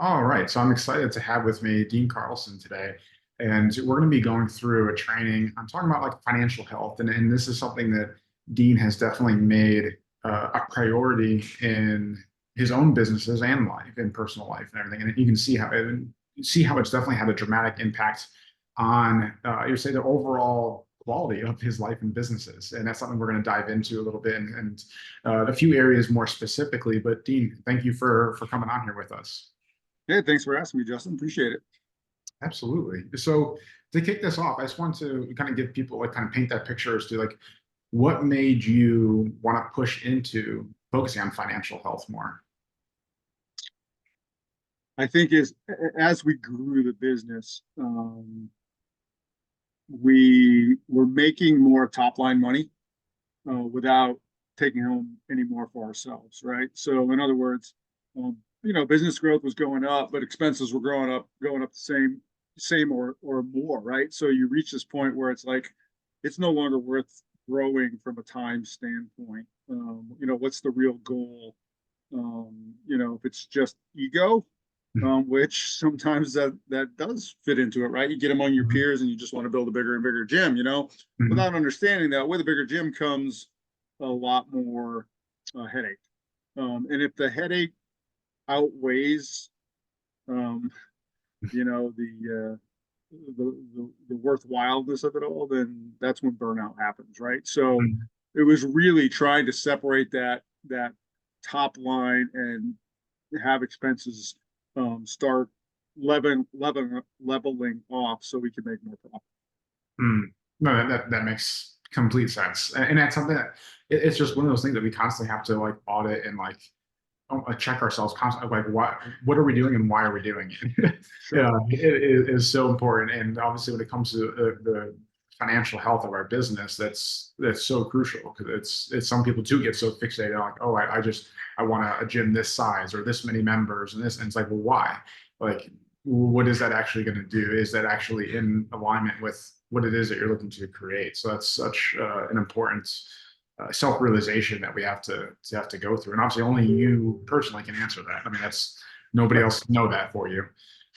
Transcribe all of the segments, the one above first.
All right, so I'm excited to have with me Dean Carlson today, and we're going to be going through a training. I'm talking about like financial health, and this is something that Dean has definitely made a priority in his own businesses and life, in personal life and everything. And you can see how it's definitely had a dramatic impact on you say the overall quality of his life and businesses. And that's something we're going to dive into a little bit and a few areas more specifically. But Dean, thank you for coming on here with us. Hey, thanks for asking me, Justin. Appreciate it. Absolutely. So to kick this off, I just want to kind of give people like kind of paint that picture as to like what made you want to push into focusing on financial health more. I think as we grew the business, we were making more top line money without taking home any more for ourselves, right? So, in other words, business growth was going up, but expenses were going up the same or more, right? So you reach this point where it's like it's no longer worth growing from a time standpoint. What's the real goal? If it's just ego, which sometimes that does fit into it, right? You get among your peers and you just want to build a bigger and bigger gym, Mhm. without understanding that with a bigger gym comes a lot more headache. And if the headache outweighs, um, the worthwhileness of it all, then that's when burnout happens, right? So Mhm. it was really trying to separate that top line and have expenses start leveling off so we can make more profit. Mm. No, that makes complete sense, and that's something that it's just one of those things that we constantly have to like audit and like check ourselves constantly. Like, what are we doing and why are we doing it? Yeah, Sure. it is so important, and obviously when it comes to the financial health of our business, that's so crucial because it's some people do get so fixated on like, oh, I want a gym this size or this many members and this, and it's like, well, why? Like, what is that actually going to do? Is that actually in alignment with what it is that you're looking to create? So that's such an important self-realization that we have to go through, and obviously only you personally can answer that. I mean, that's nobody Yep. else can know that for you.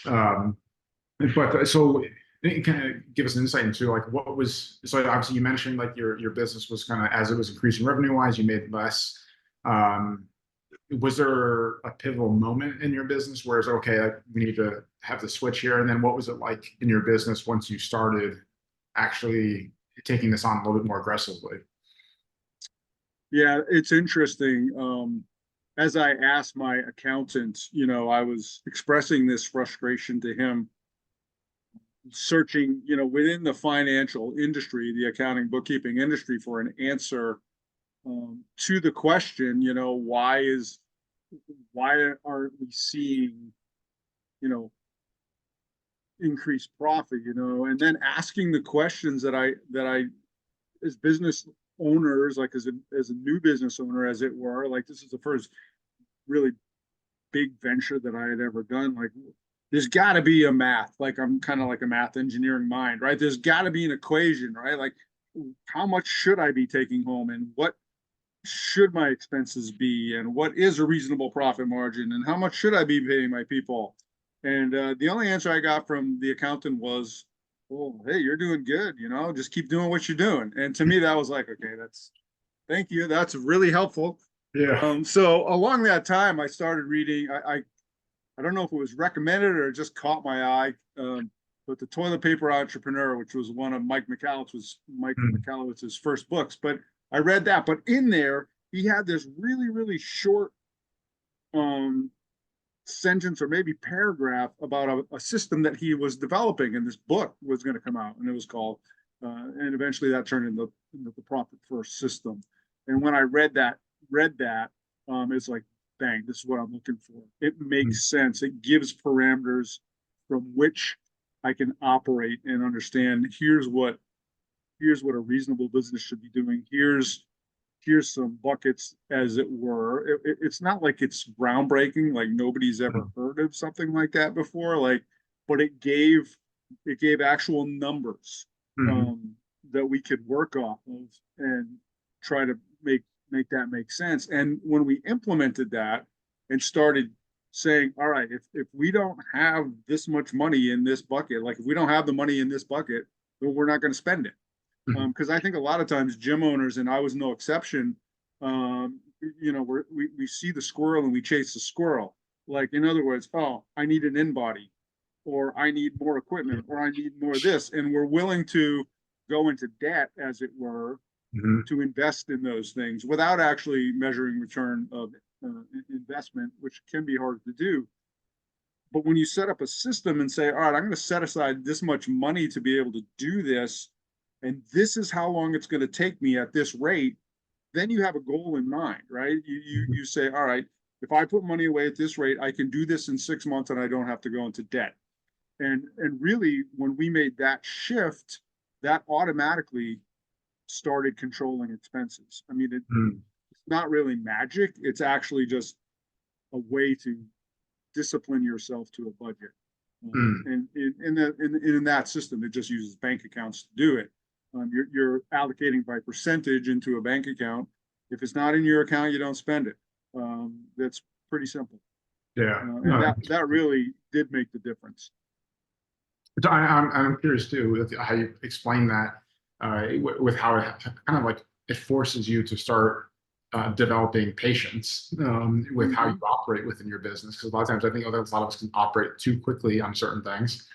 Um, but so kind of give us an insight into like what was so obviously you mentioned like your business was kind of as it was increasing revenue wise, you made less. Um, was there a pivotal moment in your business where it's okay, like, we need to have the switch here? And then what was it like in your business once you started actually taking this on a little bit more aggressively? Yeah, it's interesting. As I asked my accountant, I was expressing this frustration to him, searching, within the financial industry, the accounting bookkeeping industry, for an answer to the question, why aren't we seeing, you know, increased profit, and then asking the questions that I as business owners, like as a new business owner, as it were, like this is the first really big venture that I had ever done. Like there's got to be a math. Like I'm kind of like a math engineering mind, right? There's got to be an equation, right? Like how much should I be taking home, and what should my expenses be, and what is a reasonable profit margin, and how much should I be paying my people? And the only answer I got from the accountant was, "Well, hey, you're doing good. Just keep doing what you're doing." And to me, that was like, okay, thank you. That's really helpful. Yeah. So along that time, I started reading. I don't know if it was recommended or just caught my eye, but the Toilet Paper Entrepreneur, which was one of Mike Mm. Michalowicz's first books. But I read that. But in there, he had this really really short um, sentence or maybe paragraph about a system that he was developing, and this book was going to come out, and it was called. And eventually, that turned into the Profit First system. And when I read that, it's like, bang, this is what I'm looking for. It Mm. makes sense. It gives parameters from which I can operate and understand. Here's what a reasonable business should be doing. Here's some buckets, as it were. It's not like it's groundbreaking, like nobody's ever Mm. heard of something like that before. Like, but it gave actual numbers Mhm. um, that we could work off of and try to make that make sense. And when we implemented that and started saying, all right, if we don't have this much money in this bucket, like if we don't have the money in this bucket, then we're not going to spend it. Mhm. Because I think a lot of times gym owners, and I was no exception, we see the squirrel and we chase the squirrel. Like, in other words, oh, I need an in body, or I need more equipment, or I need more of this. And we're willing to go into debt, as it were, Mhm. to invest in those things without actually measuring return of investment, which can be hard to do. But when you set up a system and say, all right, I'm going to set aside this much money to be able to do this, and this is how long it's going to take me at this rate, then you have a goal in mind, right? You say, all right, if I put money away at this rate, I can do this in 6 months and I don't have to go into debt. And really, when we made that shift, that automatically started controlling expenses. I mean, Mhm. it's not really magic. It's actually just a way to discipline yourself to a budget. Mhm. And in that system, it just uses bank accounts to do it. You're allocating by percentage into a bank account. If it's not in your account, you don't spend it. That's pretty simple. Yeah. And No, that really did make the difference. I'm curious too with how you explain that with how it kind of like it forces you to start developing patience with how you Mm-hmm. operate within your business. Because a lot of times I think a lot of us can operate too quickly on certain things.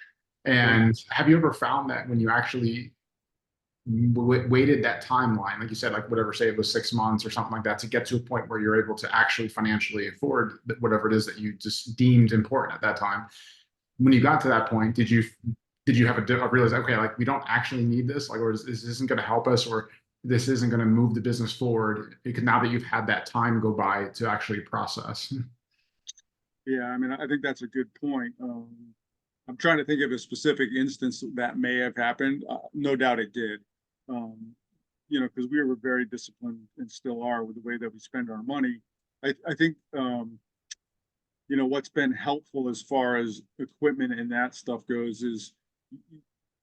Right. And have you ever found that when you actually waited that timeline, like you said, like whatever, say it was 6 months or something like that, to get to a point where you're able to actually financially afford whatever it is that you just deemed important at that time? When you got to that point, did you have a realize, okay, like we don't actually need this, like, or this isn't going to help us, or this isn't going to move the business forward? Because now that you've had that time go by to actually process. Yeah, I mean, I think that's a good point. I'm trying to think of a specific instance that may have happened. No doubt it did. Um, because we were very disciplined and still are with the way that we spend our money. I think, what's been helpful as far as equipment and that stuff goes is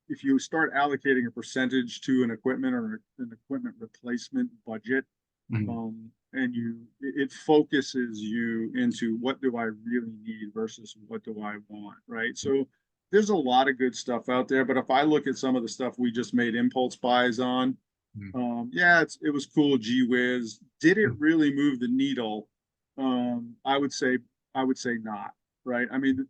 if you start allocating a percentage to an equipment or an equipment replacement budget, Mhm. and it focuses you into what do I really need versus what do I want, right? So there's a lot of good stuff out there, but if I look at some of the stuff we just made impulse buys on, yeah, it was cool, gee whiz. Did it really move the needle? I would say not, right? I mean,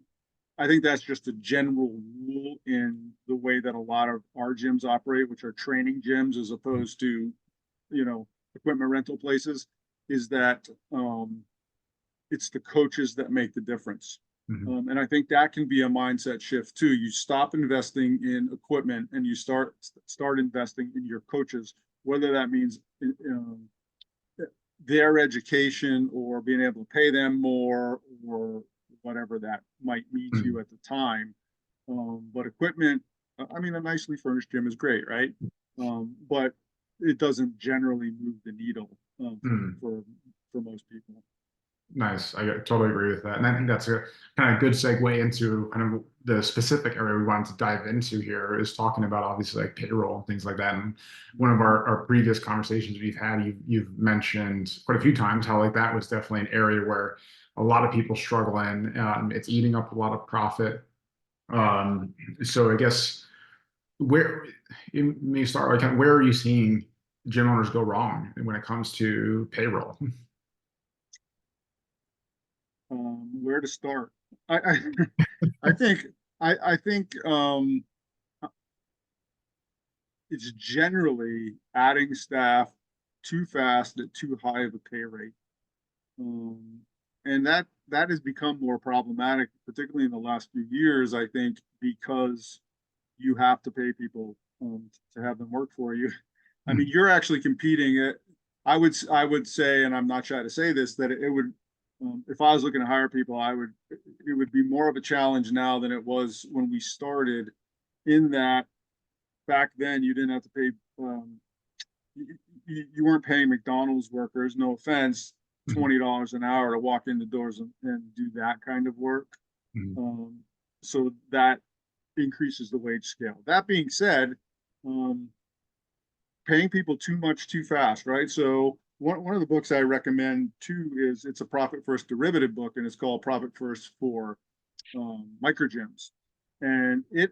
I think that's just a general rule in the way that a lot of our gyms operate, which are training gyms as opposed to, equipment rental places, is that it's the coaches that make the difference. Mhm. And I think that can be a mindset shift too. You stop investing in equipment and you start investing in your coaches, whether that means their education or being able to pay them more or whatever that might mean to you Mhm. at the time. But equipment, I mean, a nicely furnished gym is great, right? But it doesn't generally move the needle Mhm. for most people. Nice. I totally agree with that. And I think that's a kind of good segue into kind of the specific area we wanted to dive into here is talking about obviously like payroll and things like that. And one of Mm-hmm. our previous conversations we've had, you've mentioned quite a few times how like that was definitely an area where a lot of people struggle in. It's eating up a lot of profit. So I guess where you may start like kind of where are you seeing gym owners go wrong when it comes to payroll? Where to start? I I think I think it's generally adding staff too fast at too high of a pay rate. Um, and that has become more problematic, particularly in the last few years, I think, because you have to pay people to have them work for you. I mean, you're actually competing at, I would say, and I'm not trying to say this, that it would, if I was looking to hire people, it would be more of a challenge now than it was when we started, in that back then you didn't have to pay, you weren't paying McDonald's workers, no offense, $20 an hour to walk in the doors and do that kind of work. Um, so that increases the wage scale. That being said, um, paying people too much too fast, right? So one of the books I recommend too is it's a profit first derivative book, and it's called Profit First for microgyms, and it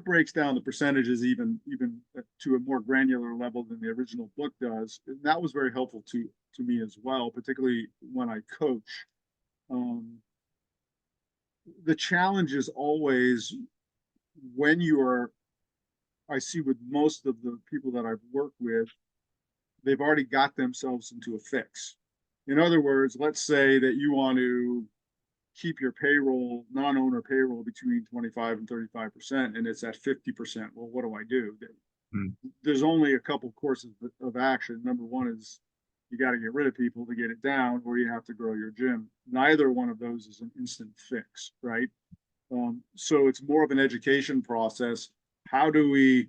breaks down the percentages even to a more granular level than the original book does. And that was very helpful to me as well, particularly when I coach. Um, the challenge is always when you are. I see with most of the people that I've worked with, they've already got themselves into a fix. In other words, let's say that you want to keep your payroll, non-owner payroll between 25 and 35%, and it's at 50%. Well, what do I do? Mm. There's only a couple courses of action. Number one is you got to get rid of people to get it down, or you have to grow your gym. Neither one of those is an instant fix, right? So it's more of an education process. How do we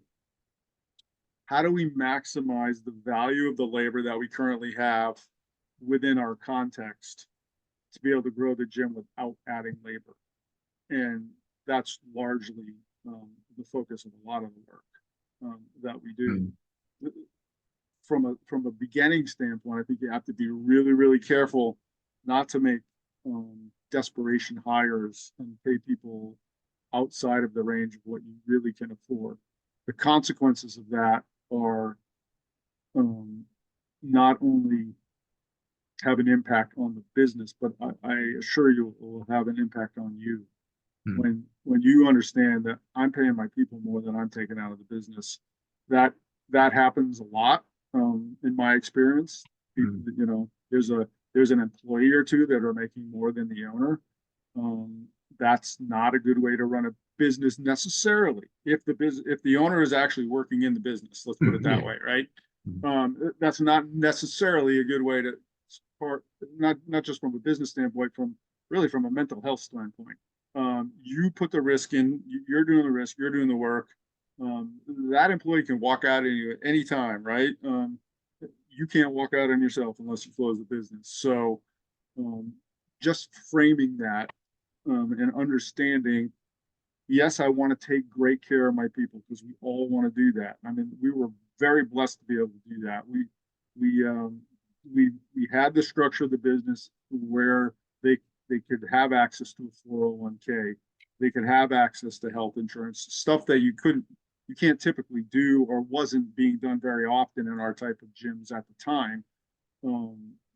maximize the value of the labor that we currently have within our context to be able to grow the gym without adding labor? And that's largely the focus of a lot of the work that we do. Mm. From a beginning standpoint, I think you have to be really, really careful not to make desperation hires and pay people outside of the range of what you really can afford. The consequences of that are not only have an impact on the business, but I assure you it will have an impact on you. Mm. When you understand that I'm paying my people more than I'm taking out of the business, that that happens a lot in my experience. Mm. You know, there's an employee or two that are making more than the owner. Um, that's not a good way to run a business necessarily. If the owner is actually working in the business, let's put it Yeah. that way, right? Mm. That's not necessarily a good way to part, not just from a business standpoint, from really from a mental health standpoint. You put the risk in, you're doing the risk, you're doing the work. That employee can walk out at you at any time, right? You can't walk out on yourself unless you close the business. So um, just framing that and understanding, yes, I want to take great care of my people because we all want to do that. I mean, we were very blessed to be able to do that. We we had the structure of the business where they could have access to a 401k, they could have access to health insurance, stuff that you can't typically do or wasn't being done very often in our type of gyms at the time.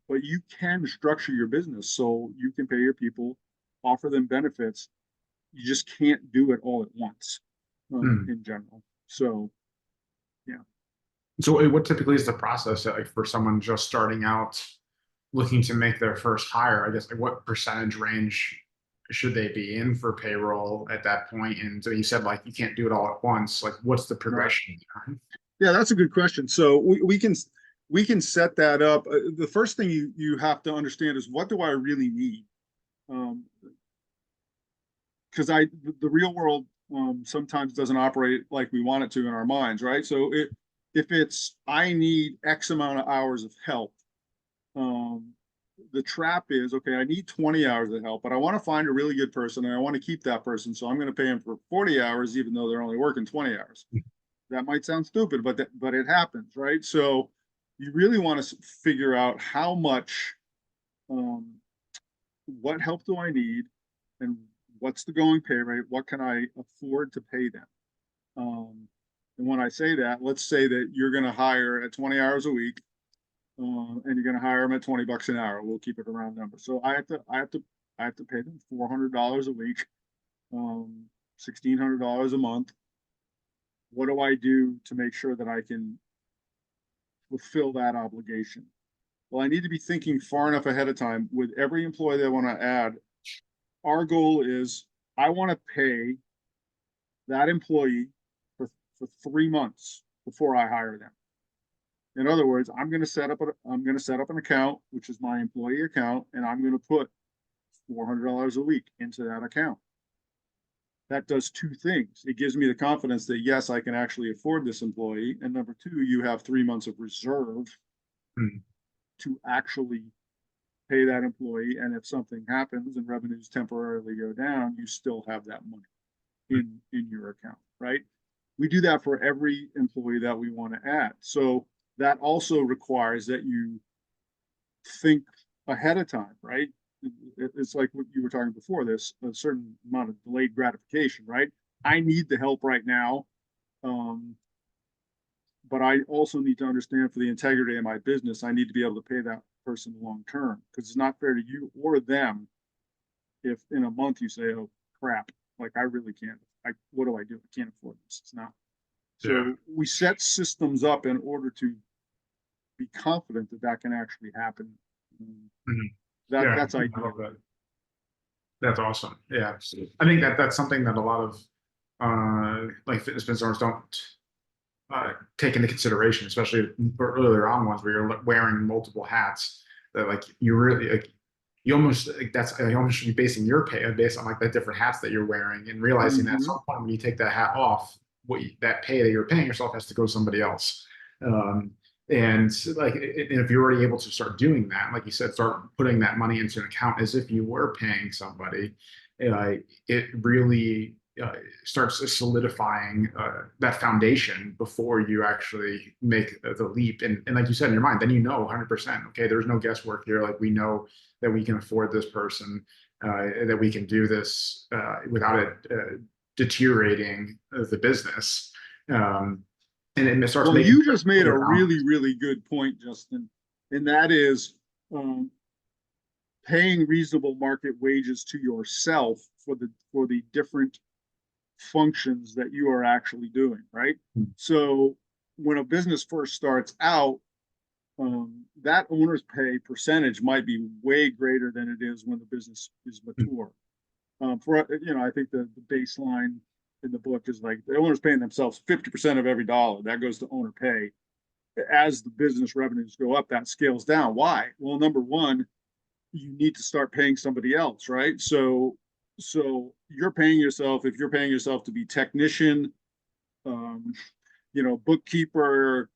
But you can structure your business so you can pay your people, offer them benefits. You just can't do it all at once Mm. in general. So yeah. So what typically is the process like for someone just starting out looking to make their first hire? I guess like what percentage range should they be in for payroll at that point? And so you said like you can't do it all at once. Like what's the Right. progression there? Yeah, that's a good question. So we can set that up. The first thing you have to understand is, what do I really need? Um, because the real world sometimes doesn't operate like we want it to in our minds, right? So if it's I need X amount of hours of help, um, the trap is, okay, I need 20 hours of help, but I want to find a really good person and I want to keep that person, so I'm going to pay them for 40 hours even though they're only working 20 hours. That might sound stupid, but it happens, right? So you really want to figure out how much, um, what help do I need, and what's the going pay rate? What can I afford to pay them? And when I say that, let's say that you're going to hire at 20 hours a week, and you're going to hire them at $20 an hour. We'll keep it a round number. So I have to pay them $400 a week, $1,600 a month. What do I do to make sure that I can fulfill that obligation? Well, I need to be thinking far enough ahead of time with every employee that I want to add. Our goal is I want to pay that employee for 3 months before I hire them. In other words, I'm going to set up an account, which is my employee account, and I'm going to put $400 a week into that account. That does two things. It gives me the confidence that yes, I can actually afford this employee. And number two, you have 3 months of reserve Mm. to actually pay that employee. And if something happens and revenues temporarily go down, you still have that money in your account, right? We do that for every employee that we want to add. So that also requires that you think ahead of time, right? It's like what you were talking before this, a certain amount of delayed gratification, right? I need the help right now. Um, but I also need to understand for the integrity of my business, I need to be able to pay that person long term because it's not fair to you or them if in a month you say, "Oh crap, like I really can't. What do I do? I can't afford this. It's not." Yeah. So we set systems up in order to be confident that that can actually happen. Mhm. That Yeah, that's I love ideal. that. That's awesome. Yeah. I think that that's something that a lot of like fitness business owners don't take into consideration, especially earlier on ones where you're wearing multiple hats. That like you really like you almost like that's you almost should be basing your pay based on like the different hats that you're wearing and realizing that at Mm-hmm. some point when you take that hat off, that pay that you're paying yourself has to go to somebody else. Um, and like and if you're already able to start doing that, like you said, start putting that money into an account as if you were paying somebody, it really starts solidifying that foundation before you actually make the leap. And like you said in your mind, then you know 100%, okay, there's no guesswork here. Like we know that we can afford this person, that we can do this without it deteriorating the business. Um, and it starts Well, making you just made a clear really, boundaries. really good point, Justin, and that is um, paying reasonable market wages to yourself for the different functions that you are actually doing, right? So when a business first starts out, that owner's pay percentage might be way greater than it is when the business is mature. I think the baseline in the book is like the owner's paying themselves 50% of every dollar that goes to owner pay. As the business revenues go up, that scales down. Why? Well, number one, you need to start paying somebody else, right? So you're paying yourself if you're paying yourself to be technician, um, bookkeeper,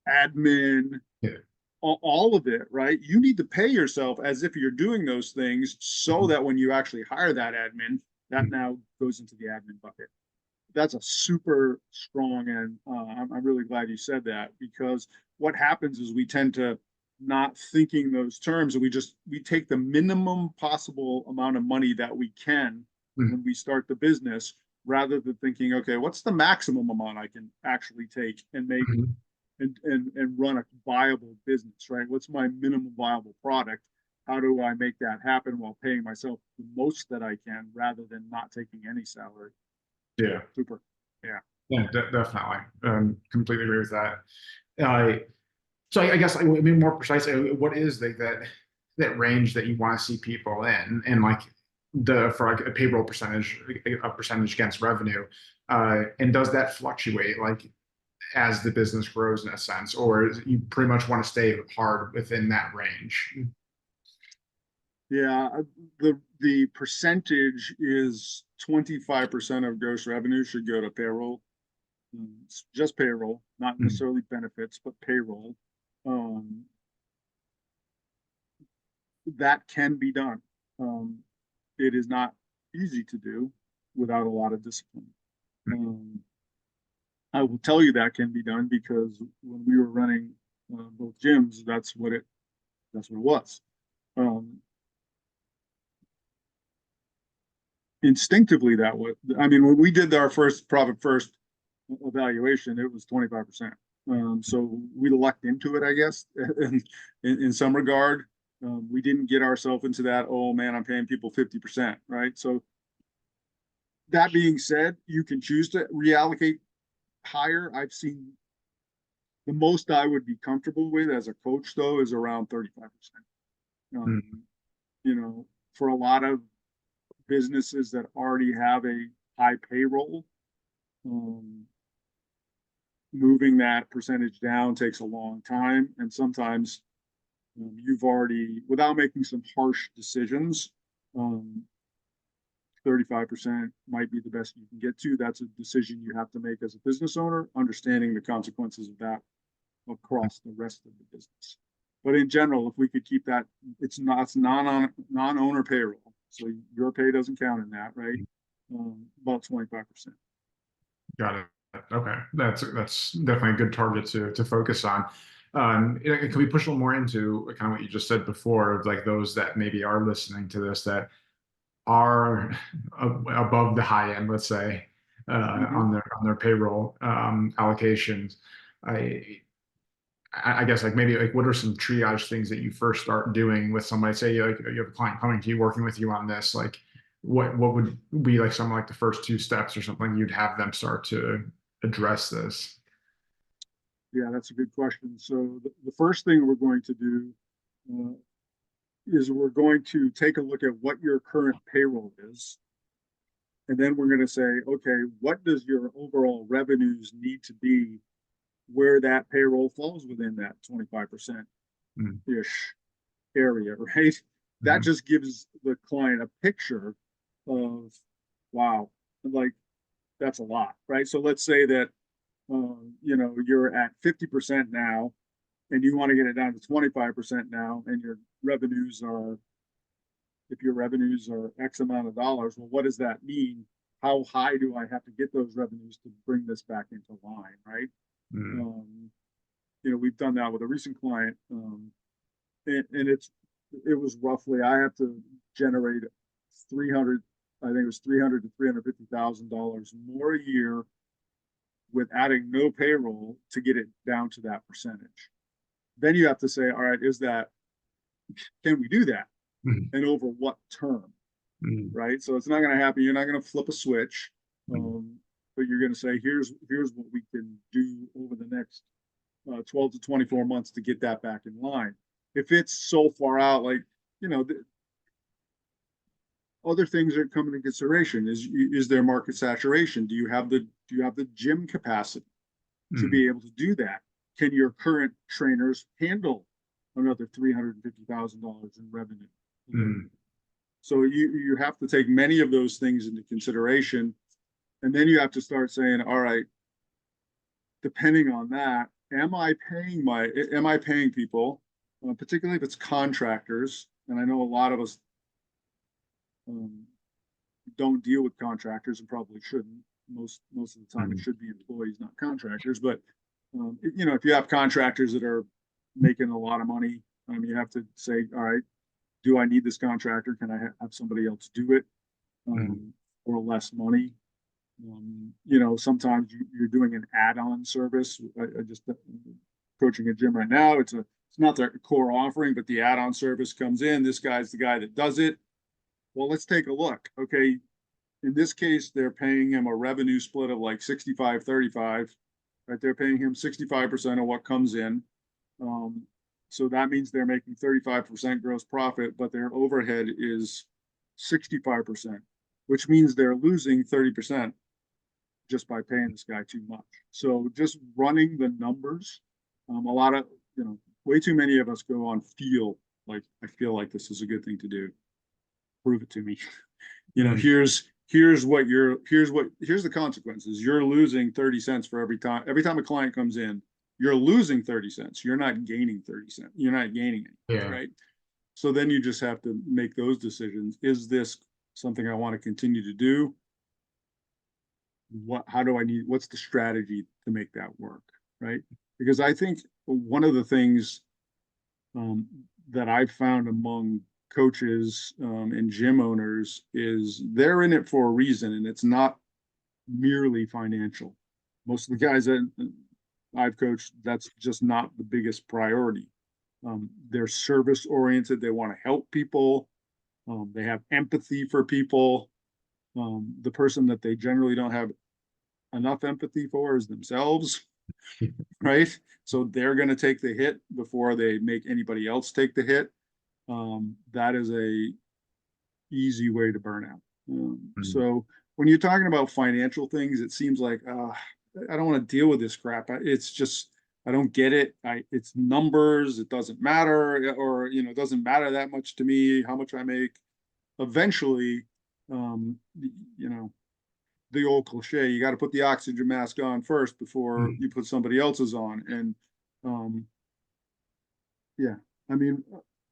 admin, Yeah. all of it, right? You need to pay yourself as if you're doing those things so Mhm. that when you actually hire that admin, that Mhm. now goes into the admin bucket. That's a super strong, and I'm really glad you said that because what happens is we tend to not thinking those terms and we take the minimum possible amount of money that we can when we start the business rather than thinking, okay, what's the maximum amount I can actually take and make Mhm. and run a viable business, right? What's my minimum viable product? How do I make that happen while paying myself the most that I can rather than not taking any salary? Yeah. Super. Yeah. Yeah, definitely. Completely agree with that. Uh, so I guess I mean more precise. What is that range that you want to see people in, and like the for like a payroll percentage, a percentage against revenue, and does that fluctuate like as the business grows in a sense, or you pretty much want to stay hard within that range? Yeah. The percentage is 25% of gross revenue should go to payroll. It's just payroll, not Mhm. necessarily benefits, but payroll. Um, that can be done. Um, it is not easy to do without a lot of discipline. Um, I will tell you that can be done because when we were running both gyms, that's what it was. Um, Instinctively, that was. I mean, when we did our first profit first evaluation, it was 25%. So we lucked into it, I guess, in some regard. We didn't get ourselves into that. Oh man, I'm paying people 50%, right? So that being said, you can choose to reallocate higher. I've seen the most I would be comfortable with as a coach, though, is around 35%. Mhm. Um, for a lot of businesses that already have a high payroll, um, moving that percentage down takes a long time. And sometimes you've already, without making some harsh decisions, um, 35% might be the best you can get to. That's a decision you have to make as a business owner, understanding the consequences of that across the rest of the business. But in general, if we could keep that, it's non-owner payroll, so your pay doesn't count in that, right? About 25%. Got it. Okay, that's definitely a good target to focus on. Can we push a little more into kind of what you just said before, of like those that maybe are listening to this that are above the high end, let's say, Mhm. on their payroll allocations. I I guess like maybe like what are some triage things that you first start doing with somebody? Say like you have a client coming to you, working with you on this. Like what would be like some like the first two steps or something you'd have them start to address this? Yeah, that's a good question. So the first thing we're going to do uh, is we're going to take a look at what your current payroll is. And then we're going to say, okay, what does your overall revenues need to be where that payroll falls within that 25% Mm, ish area, right? That mm, just gives the client a picture of, wow, like that's a lot, right? So let's say that, you're at 50% now and you want to get it down to 25% now, and your revenues are, if your revenues are X amount of dollars, well, what does that mean? How high do I have to get those revenues to bring this back into line, right? mm, Um, we've done that with a recent client, and it was roughly I have to generate 300, I think it was 300 to $350,000 more a year with adding no payroll to get it down to that percentage. Then you have to say, all right, is that, can we do that, mm, and over what term, mm, right? So it's not going to happen. You're not going to flip a switch, mm, but you're going to say, here's what we can do over the next 12 to 24 months to get that back in line. If it's so far out, like, you know, other things that come into consideration is there market saturation? Do you have the gym capacity to mm, be able to do that? Can your current trainers handle another $350,000 in revenue? mm, So you have to take many of those things into consideration, and then you have to start saying, all right, depending on that, am I paying people, particularly if it's contractors, and I know a lot of us um, don't deal with contractors and probably shouldn't. Most of the time, it mm, should be employees, not contractors. But if you have contractors that are making a lot of money, you have to say, all right, do I need this contractor? Can I have somebody else do it mm, for less money? Sometimes you're doing an add-on service. I just coaching a gym right now. It's not their core offering, but the add-on service comes in. This guy's the guy that does it. Well, let's take a look. Okay, in this case, they're paying him a revenue split of like 65-35, right? They're paying him 65% of what comes in. Um, so that means they're making 35% gross profit, but their overhead is 65%, which means they're losing 30% just by paying this guy too much. So just running the numbers, a lot of, way too many of us go on feel, like, I feel like this is a good thing to do. Prove it to me. mm, Here's the consequences. You're losing 30 cents for every time a client comes in, you're losing 30 cents. You're not gaining 30 cents. You're not gaining anything, yeah. right? So then you just have to make those decisions. Is this something I want to continue to do? What's the strategy to make that work, right? Because I think one of the things um, that I've found among coaches and gym owners is they're in it for a reason, and it's not merely financial. Most of the guys that I've coached, that's just not the biggest priority. They're service oriented. They want to help people. They have empathy for people. The person that they generally don't have enough empathy for is themselves, right? So they're going to take the hit before they make anybody else take the hit. That is a easy way to burn out. Mm, So when you're talking about financial things, it seems like I don't want to deal with this crap. It's just I don't get it. It's numbers. It doesn't matter, or it doesn't matter that much to me how much I make. Eventually, um, you know, the old cliche, you got to put the oxygen mask on first before mm, you put somebody else's on. And um, yeah, I mean,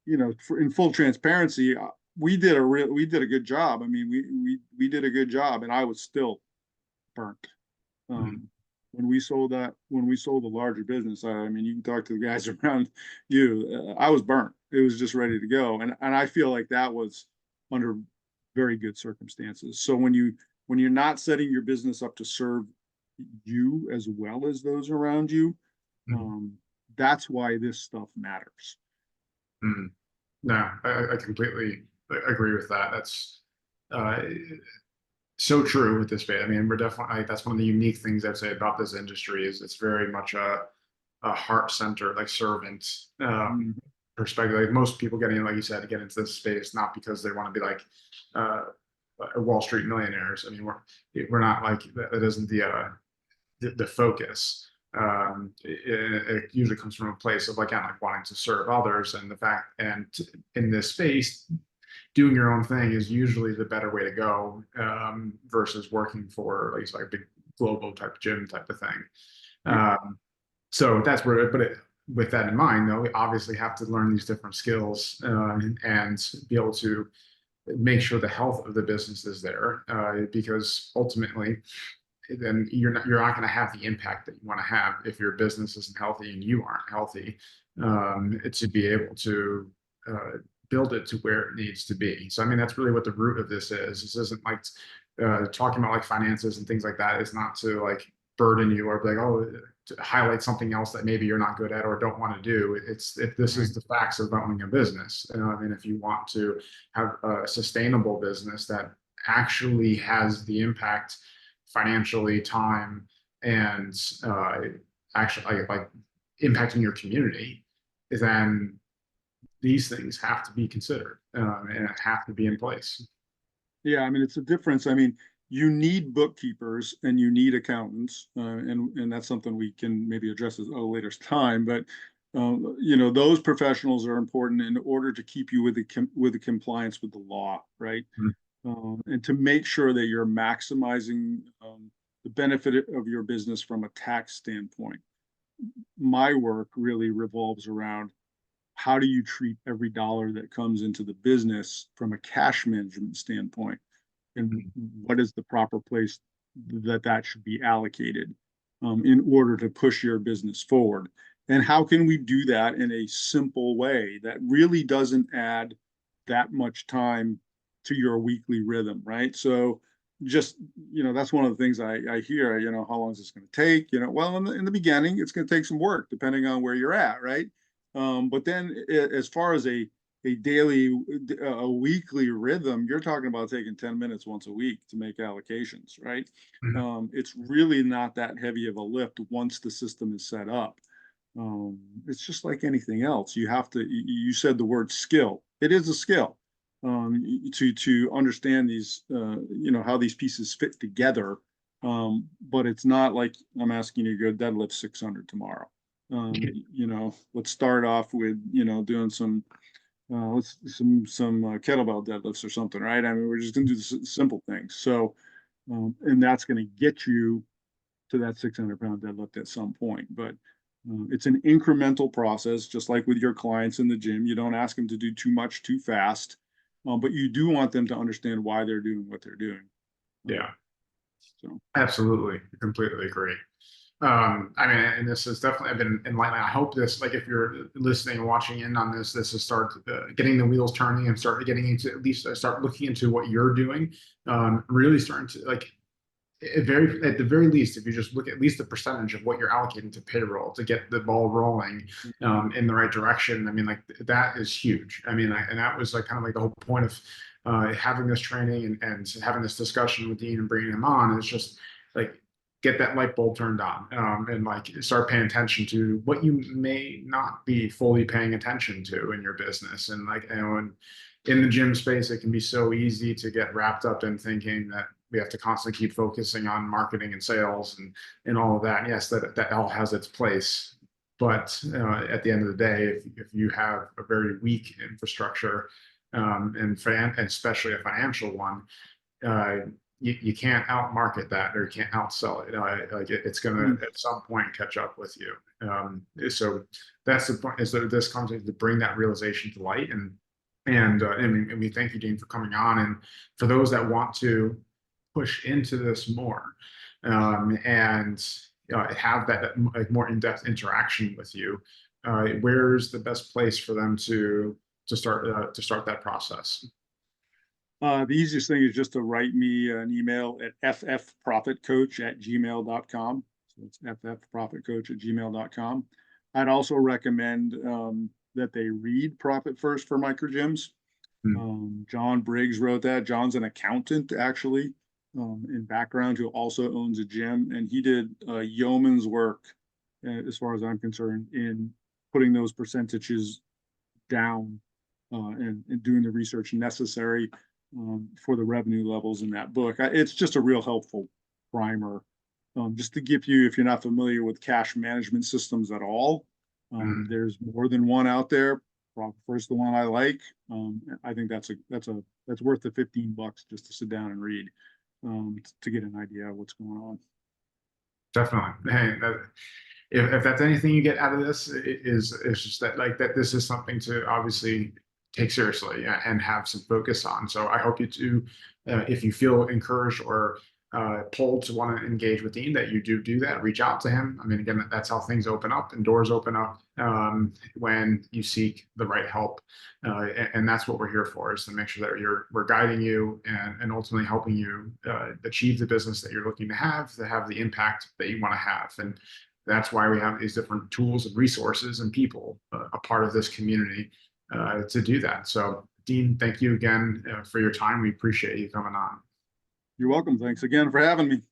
in full transparency, we did a good job. I mean, we did a good job, and I was still burnt. mm. Um, when we sold the larger business, I mean, you can talk to the guys around you. I was burnt. It was just ready to go, and I feel like that was under very good circumstances. So when you're not setting your business up to serve you as well as those around you, Mhm. um, that's why this stuff matters. Mhm. No, I completely agree with that. That's uh, so true with this space. I mean, we're definitely like, that's one of the unique things I'd say about this industry is it's very much a heart center, like servant Mhm. perspective. Like most people getting, like you said, to get into this space not because they want to be like uh, Wall Street millionaires. I mean, we're not like that isn't the focus. It usually comes from a place of like, yeah, like wanting to serve others, and the fact and in this space, doing your own thing is usually the better way to go versus working for like a big global type gym type of thing. Yeah. Um, so that's where, with that in mind, though, we obviously have to learn these different skills and be able to make sure the health of the business is there because ultimately then you're not going to have the impact that you want to have if your business isn't healthy and you aren't healthy to be able to uh, build it to where it needs to be. So I mean that's really what the root of this is. This isn't like talking about like finances and things like that. It's not to like burden you or be like oh to highlight something else that maybe you're not good at or don't want to do. It's if this Right. is the facts of owning a business, and if you want to have a sustainable business that actually has the impact financially, time, and uh, actually like impacting your community, then these things have to be considered and have to be in place. Yeah, I mean, it's a difference. I mean, you need bookkeepers and you need accountants, and that's something we can maybe address at a later time. But you know, those professionals are important in order to keep you with with the compliance with the law, right? Mhm. And to make sure that you're maximizing the benefit of your business from a tax standpoint. My work really revolves around how do you treat every dollar that comes into the business from a cash management standpoint, and what is the proper place that that should be allocated in order to push your business forward. And how can we do that in a simple way that really doesn't add that much time to your weekly rhythm, right? So just, you know, that's one of the things I hear, you know, how long is this going to take? You know, well, in the beginning, it's going to take some work depending on where you're at, right? But then as far as a daily, a weekly rhythm, you're talking about taking 10 minutes once a week to make allocations, right? Mhm. It's really not that heavy of a lift once the system is set up. It's just like anything else. You have to, you said the word skill. It is a skill to understand these, you know, how these pieces fit together. But it's not like I'm asking you to go deadlift 600 tomorrow. You know, let's start off with, you know, doing let's some kettlebell deadlifts or something, right? I mean, we're just going to do the simple things. So, and that's going to get you to that 600-pound deadlift at some point. But it's an incremental process, just like with your clients in the gym. You don't ask them to do too much too fast, but you do want them to understand why they're doing what they're doing. Um, Yeah, so, absolutely, I completely agree. I mean, and this has definitely been enlightening. I hope this, like, if you're listening and watching in on this, this is start getting the wheels turning and start getting into at least start looking into what you're doing. Really starting to like at the very least, if you just look at least the percentage of what you're allocating to payroll to get the ball rolling in the right direction, I mean, like that is huge. I mean, and that was like kind of like the whole point of having this training and having this discussion with Dean and bringing him on is just like get that light bulb turned on and like start paying attention to what you may not be fully paying attention to in your business and like you know and in the gym space it can be so easy to get wrapped up in thinking that we have to constantly keep focusing on marketing and sales and all of that. And yes, that all has its place. But at the end of the day, if you have a very weak infrastructure and especially a financial one, uh, you can't outmarket that or you can't outsell it. Like it's going to at some point catch up with you. So that's the point is that this comes to bring that realization to light and we thank you, Dean, for coming on. And for those that want to push into this more, and have that like more in-depth interaction with you, where's the best place for them to start that process? The easiest thing is just to write me an email at ffprofitcoach@gmail.com. So it's ffprofitcoach@gmail.com. I'd also recommend that they read Profit First for Microgyms. Hmm. John Briggs wrote that. John's an accountant, actually, in background, who also owns a gym, and he did yeoman's work, as far as I'm concerned, in putting those percentages down, and doing the research necessary for the revenue levels in that book. It's just a real helpful primer, just to give you, if you're not familiar with cash management systems at all. Hmm. There's more than one out there. First, the one I like. I think that's worth the $15 just to sit down and read, to get an idea of what's going on. Definitely. Hey, if that's anything you get out of this, is just that like that this is something to obviously take seriously and have some focus on. So I hope you do, if you feel encouraged or pulled to want to engage with Dean, that you do that. Reach out to him. I mean, again, that's how things open up and doors open up when you seek the right help, and that's what we're here for, is to make sure that we're guiding you and ultimately helping you achieve the business that you're looking to have the impact that you want to have. And that's why we have these different tools and resources and people a part of this community to do that. So, Dean, thank you again for your time. We appreciate you coming on. You're welcome. Thanks again for having me.